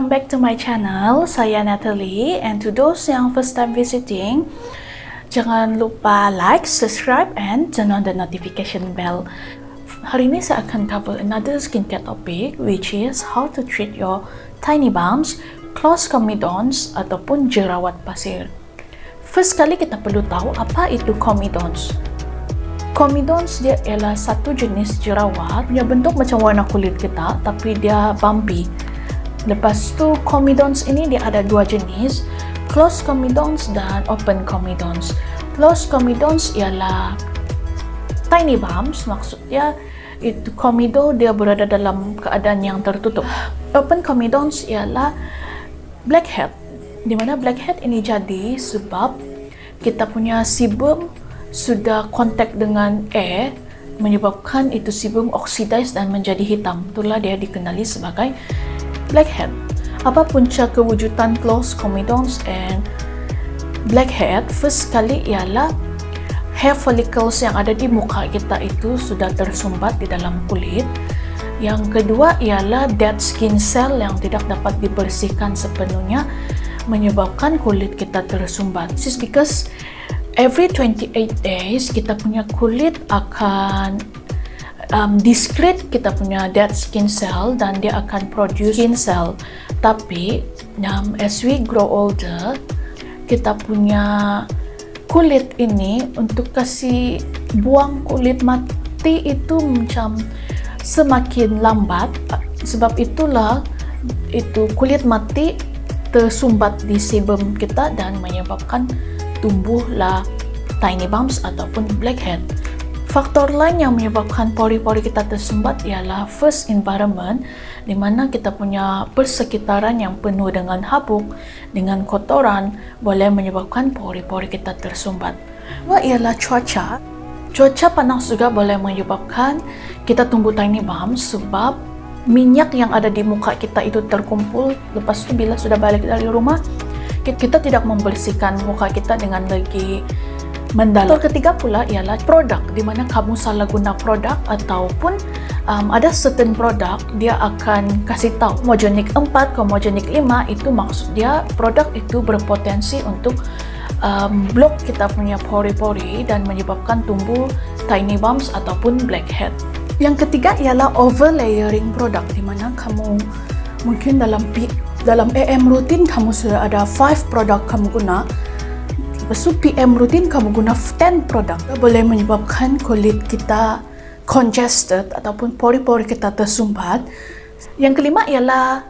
welcome back to my channel. Saya Natalie, and to those yang first time visiting, jangan lupa like, subscribe, and turn on the notification bell. Hari ini saya akan cover another skincare topic, which is how to treat your tiny bumps, closed comedones, ataupun jerawat pasir. First kali kita perlu tahu apa itu comedones. Comedones dia ialah satu jenis jerawat punya bentuk macam warna kulit kita, tapi dia bumpy. Lepas tu, comedones ini dia ada dua jenis, closed comedones dan open comedones. Closed comedones ialah tiny bumps, maksudnya itu komedo dia berada dalam keadaan yang tertutup. Open comedones ialah blackhead, di mana blackhead ini jadi sebab kita punya sebum sudah kontak dengan air, menyebabkan itu sebum oxidize dan menjadi hitam. Itulah dia dikenali sebagai blackhead. Apa punca kewujudan closed comedones and blackhead? First kali ialah hair follicles yang ada di muka kita itu sudah tersumbat di dalam kulit. Yang kedua ialah dead skin cell yang tidak dapat dibersihkan sepenuhnya, menyebabkan kulit kita tersumbat. This is because every 28 days kita punya kulit akan discrete kita punya dead skin cell dan dia akan produce skin cell. Tapi as we grow older, kita punya kulit ini untuk kasih buang kulit mati itu macam semakin lambat. Sebab itulah itu kulit mati tersumbat di sebum kita dan menyebabkan tumbuhlah tiny bumps ataupun blackhead. Faktor lain yang menyebabkan pori-pori kita tersumbat ialah first environment, di mana kita punya persekitaran yang penuh dengan habuk, dengan kotoran, boleh menyebabkan pori-pori kita tersumbat. Kedua ialah cuaca. Cuaca panas juga boleh menyebabkan kita tumbuh tiny bumps sebab minyak yang ada di muka kita itu terkumpul. Lepas itu bila sudah balik dari rumah, kita tidak membersihkan muka kita dengan lagi mendalam. Faktor ketiga pula ialah produk, di mana kamu salah guna produk ataupun ada certain produk dia akan kasih tahu komogenik 4, komogenik 5, itu maksud dia produk itu berpotensi untuk blok kita punya pori-pori dan menyebabkan tumbuh tiny bumps ataupun blackhead. Yang ketiga ialah overlayering produk, di mana kamu mungkin dalam AM rutin kamu sudah ada 5 produk kamu guna. Lepas tu PM rutin kamu guna 10 produk. Boleh menyebabkan kulit kita congested ataupun pori-pori kita tersumbat. Yang kelima ialah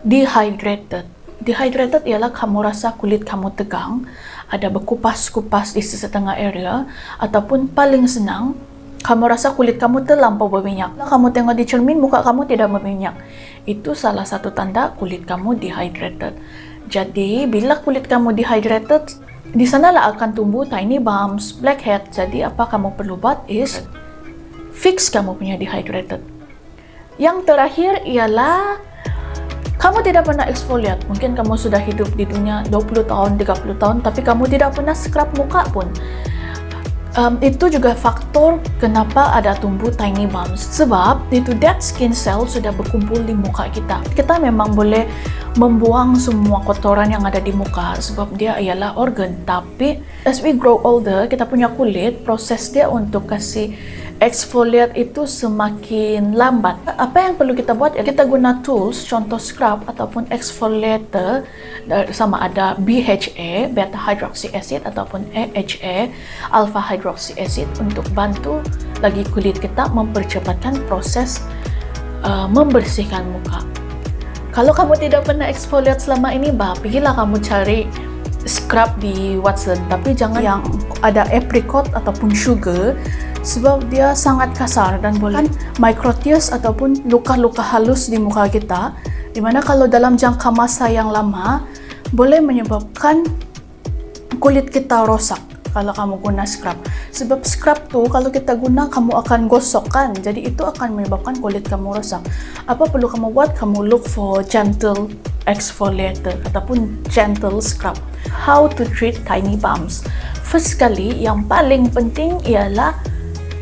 dehydrated. Dehydrated ialah kamu rasa kulit kamu tegang, ada berkupas-kupas di setengah area, ataupun paling senang kamu rasa kulit kamu terlampau berminyak. Kamu tengok di cermin, muka kamu tidak berminyak. Itu salah satu tanda kulit kamu dehydrated. Jadi, bila kulit kamu dehydrated, di sanalah akan tumbuh tiny bumps, blackhead. Jadi, apa kamu perlu buat is fix kamu punya dehydrated. Yang terakhir ialah kamu tidak pernah exfoliate. Mungkin kamu sudah hidup di dunia 20 tahun, 30 tahun, tapi kamu tidak pernah scrub muka pun. Itu juga faktor kenapa ada tumbuh tiny bumps. Sebab itu dead skin cell sudah berkumpul di muka kita. Kita memang boleh membuang semua kotoran yang ada di muka sebab dia ialah organ. Tapi as we grow older, kita punya kulit, proses dia untuk kasih exfoliate itu semakin lambat. Apa yang perlu kita buat? Kita guna tools, contoh scrub ataupun exfoliator, sama ada BHA, beta hydroxy acid, ataupun AHA, alpha hydroxy acid, untuk bantu lagi kulit kita mempercepatkan proses membersihkan muka. Kalau kamu tidak pernah exfoliate selama ini, pergilah kamu cari scrub di Watson, tapi jangan yang ada apricot ataupun sugar, sebab dia sangat kasar dan boleh micro tears ataupun luka-luka halus di muka kita, di mana kalau dalam jangka masa yang lama boleh menyebabkan kulit kita rosak kalau kamu guna scrub. Sebab scrub tu kalau kita guna, kamu akan gosokkan, jadi itu akan menyebabkan kulit kamu rosak. Apa perlu kamu buat? Kamu look for gentle exfoliator ataupun gentle scrub. How to treat tiny bumps? First kali, yang paling penting ialah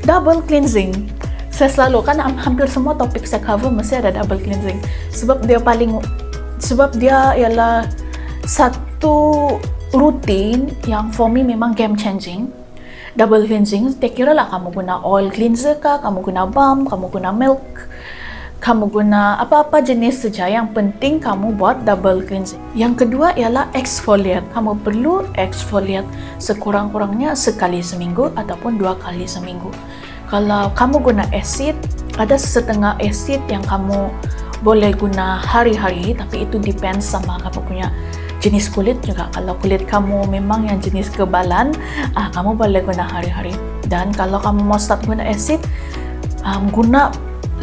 double cleansing. Saya selalu, kan hampir semua topik saya cover mesti ada double cleansing. Sebab dia paling Sebab dia ialah satu rutin yang for me memang game changing. Double cleansing, tak kira lah kamu guna oil cleanser kah, kamu guna balm, kamu guna milk, kamu guna apa-apa jenis saja, yang penting kamu buat double cleansing. Yang kedua ialah exfoliate. Kamu perlu exfoliate sekurang-kurangnya sekali seminggu ataupun 2 kali seminggu. Kalau kamu guna acid, ada setengah acid yang kamu boleh guna hari-hari, tapi itu depends sama kamu punya jenis kulit juga. Kalau kulit kamu memang yang jenis kebalan, kamu boleh guna hari-hari. Dan kalau kamu mau start guna acid,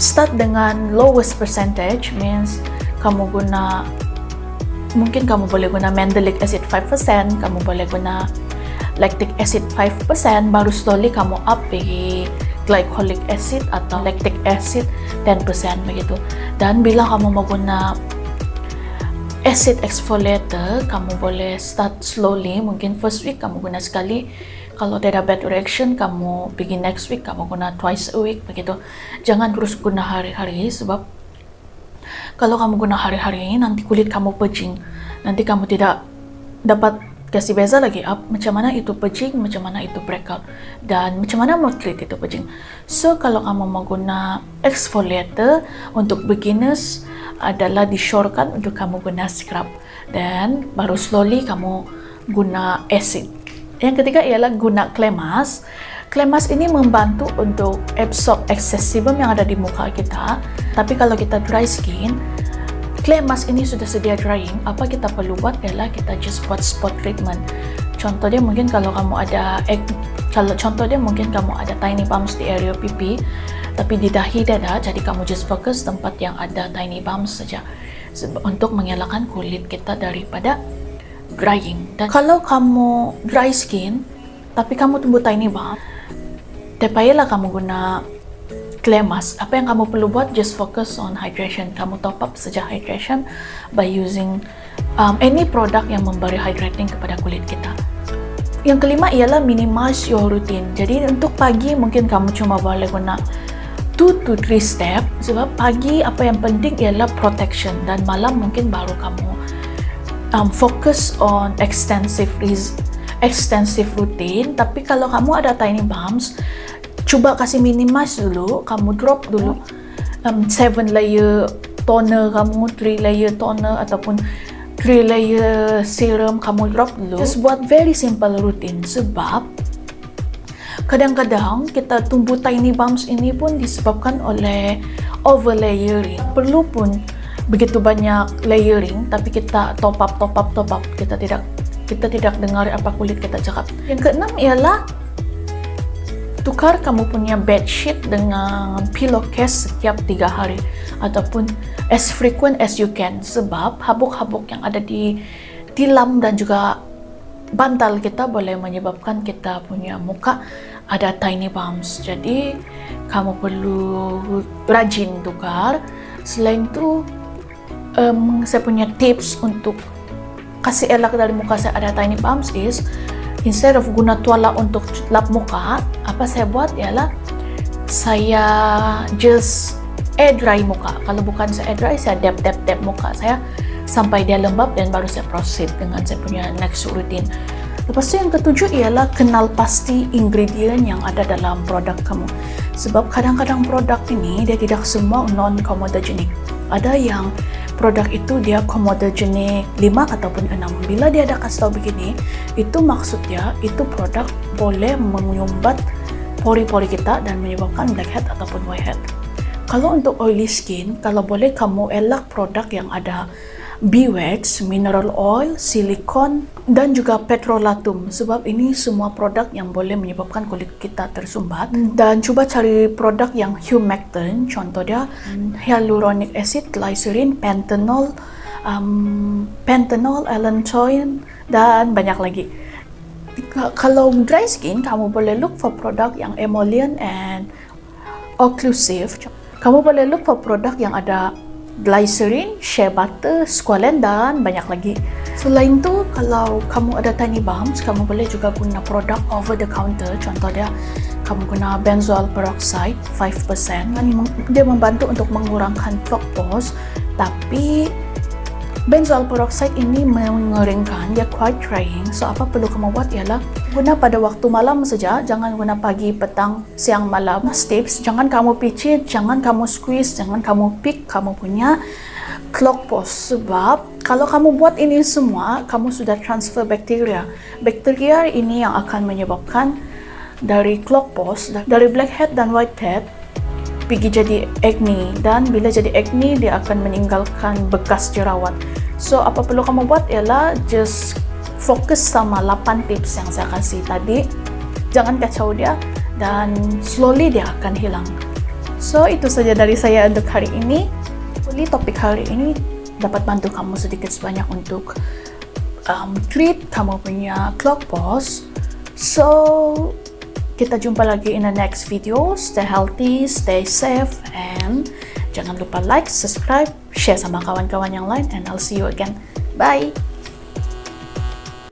start dengan lowest percentage, means kamu guna, mungkin kamu boleh guna mandelic acid 5%, kamu boleh guna lactic acid 5%, baru slowly kamu up pergi glycolic acid atau lactic acid 10% begitu. Dan bila kamu mau guna acid exfoliator, kamu boleh start slowly, mungkin first week kamu guna sekali. Kalau tidak bad reaction, kamu pergi next week, kamu guna twice a week begitu. Jangan terus guna hari-hari, sebab kalau kamu guna hari-hari, nanti kulit kamu pejing. Nanti kamu tidak dapat kasih beza lagi macam mana itu pejing, macam mana itu breakout, dan macam mana mood itu pejing. So kalau kamu mau guna exfoliator untuk beginners, adalah disyorkan untuk kamu guna scrub, dan baru slowly kamu guna acid. Yang ketiga ialah guna clay mask. Clay mask ini membantu untuk absorb excess sebum yang ada di muka kita. Tapi kalau kita dry skin, clay mask ini sudah sedia drying. Apa kita perlu buat ialah kita just buat spot treatment. Contohnya mungkin kalau kamu ada tiny bumps di area pipi, tapi di dahi dada, jadi kamu just fokus tempat yang ada tiny bumps saja untuk mengelakkan kulit kita daripada drying. Dan kalau kamu dry skin tapi kamu tumbuh tiny bump, tak payahlah kamu guna clay mask. Apa yang kamu perlu buat, just focus on hydration. Kamu top up saja hydration by using any product yang memberi hydrating kepada kulit kita. Yang kelima ialah minimize your routine. Jadi untuk pagi mungkin kamu cuma boleh guna 2 to 3 step, sebab pagi apa yang penting ialah protection, dan malam mungkin baru kamu fokus on extensive routine. Tapi kalau kamu ada tiny bumps, cuba kasih minimize dulu, kamu drop dulu 7 layer toner kamu, 3 layer toner ataupun 3 layer serum kamu drop dulu. Just buat very simple routine, sebab kadang-kadang kita tumbuh tiny bumps ini pun disebabkan oleh over layering. Perlu pun begitu banyak layering, tapi kita top up. Kita tidak dengar apa kulit kita cakap. Yang keenam ialah tukar kamu punya bed sheet dengan pillowcase setiap 3 hari ataupun as frequent as you can, sebab habuk-habuk yang ada di tilam dan juga bantal kita boleh menyebabkan kita punya muka ada tiny bumps. Jadi kamu perlu rajin tukar. Selain itu, saya punya tips untuk kasih elak dari muka saya ada tiny bumps is, instead of guna tuala untuk lap muka, apa saya buat ialah saya just air dry muka. Kalau bukan saya air dry, saya dab muka saya sampai dia lembab, dan baru saya proceed dengan saya punya next routine. Lepas itu yang ketujuh ialah kenal pasti ingredient yang ada dalam produk kamu. Sebab kadang-kadang produk ini dia tidak semua non-comedogenic. Ada yang produk itu dia comedogenic 5 ataupun 6. Bila dia ada kasih tahu begini, itu maksudnya itu produk boleh menyumbat pori-pori kita dan menyebabkan blackhead ataupun whitehead. Kalau untuk oily skin, kalau boleh kamu elak produk yang ada beeswax, mineral oil, silikon, dan juga petrolatum, sebab ini semua produk yang boleh menyebabkan kulit kita tersumbat. Dan cuba cari produk yang humectant, contoh dia hyaluronic acid, glycerin, pentanol, allantoin, dan banyak lagi. Kalau dry skin, kamu boleh look for produk yang emollient and occlusive. Kamu boleh look for produk yang ada glycerin, shea butter, squalane, dan banyak lagi. Selain itu, kalau kamu ada tiny bumps, kamu boleh juga guna produk over the counter. Contoh dia, kamu guna benzoyl peroxide 5%. Dia membantu untuk mengurangkan plaque pores, tapi Benzoyl peroxide ini mengeringkan, dia quite drying. So apa perlu kamu buat ialah guna pada waktu malam saja, jangan guna pagi, petang, siang, malam. Tips, jangan kamu picit, jangan kamu squeeze, jangan kamu pick kamu punya clog pores. Sebab kalau kamu buat ini semua, kamu sudah transfer bakteria. Bakteria ini yang akan menyebabkan dari clog pores, dari blackhead dan whitehead pergi jadi acne, dan bila jadi acne dia akan meninggalkan bekas jerawat. So apa perlu kamu buat ialah just fokus sama 8 tips yang saya kasih tadi. Jangan kacau dia dan slowly dia akan hilang. So itu saja dari saya untuk hari ini. Hopefully topik hari ini dapat bantu kamu sedikit sebanyak untuk treat kamu punya clog pores. So kita jumpa lagi in the next video. Stay healthy, stay safe, and jangan lupa like, subscribe, share sama kawan-kawan yang lain, and I'll see you again. Bye!